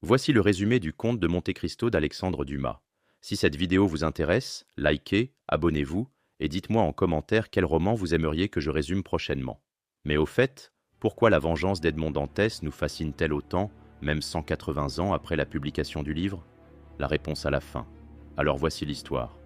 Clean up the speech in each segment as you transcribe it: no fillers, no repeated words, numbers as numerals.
Voici le résumé du conte de Monte Cristo d'Alexandre Dumas. Si cette vidéo vous intéresse, likez, abonnez-vous et dites-moi en commentaire quel roman vous aimeriez que je résume prochainement. Mais au fait, pourquoi la vengeance d'Edmond Dantès nous fascine-t-elle autant, même 180 ans après la publication du livre? La réponse à la fin. Alors voici l'histoire.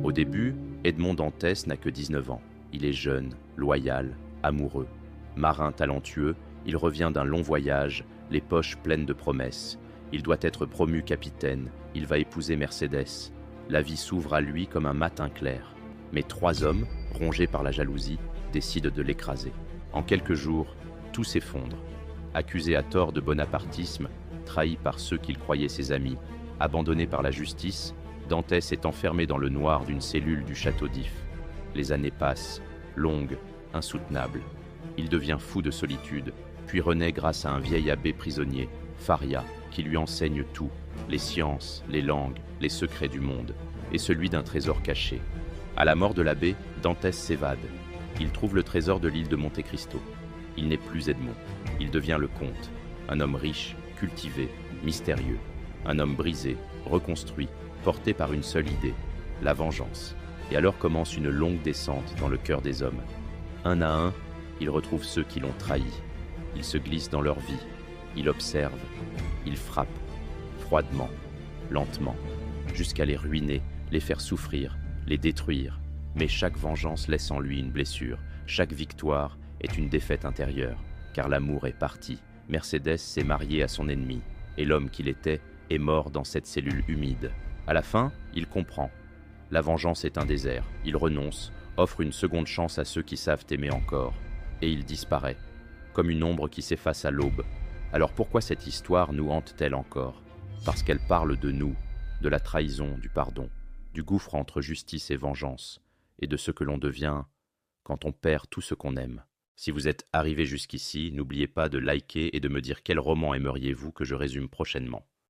Au début, Edmond Dantès n'a que 19 ans. Il est jeune, loyal, amoureux. Marin talentueux, il revient d'un long voyage, les poches pleines de promesses. Il doit être promu capitaine, il va épouser Mercédès. La vie s'ouvre à lui comme un matin clair. Mais 3 hommes, rongés par la jalousie, décident de l'écraser. En quelques jours, tout s'effondre. Accusé à tort de bonapartisme, trahi par ceux qu'il croyait ses amis, abandonné par la justice, Dantès est enfermé dans le noir d'une cellule du château d'If. Les années passent, longues, insoutenables. Il devient fou de solitude, puis renaît grâce à un vieil abbé prisonnier, Faria, qui lui enseigne tout, les sciences, les langues, les secrets du monde, et celui d'un trésor caché. À la mort de l'abbé, Dantès s'évade. Il trouve le trésor de l'île de Monte Cristo. Il n'est plus Edmond, il devient le comte, un homme riche, cultivé, mystérieux, un homme brisé, reconstruit, porté par une seule idée, la vengeance. Et alors commence une longue descente dans le cœur des hommes. Un à un, il retrouve ceux qui l'ont trahi. Il se glisse dans leur vie. Il observe. Il frappe. Froidement. Lentement. Jusqu'à les ruiner, les faire souffrir, les détruire. Mais chaque vengeance laisse en lui une blessure. Chaque victoire est une défaite intérieure. Car l'amour est parti. Mercédès s'est mariée à son ennemi. Et l'homme qu'il était est mort dans cette cellule humide. À la fin, il comprend. La vengeance est un désert. Il renonce, offre une seconde chance à ceux qui savent aimer encore. Et il disparaît, comme une ombre qui s'efface à l'aube. Alors pourquoi cette histoire nous hante-t-elle encore? Parce qu'elle parle de nous, de la trahison, du pardon, du gouffre entre justice et vengeance, et de ce que l'on devient quand on perd tout ce qu'on aime. Si vous êtes arrivé jusqu'ici, n'oubliez pas de liker et de me dire quel roman aimeriez-vous que je résume prochainement.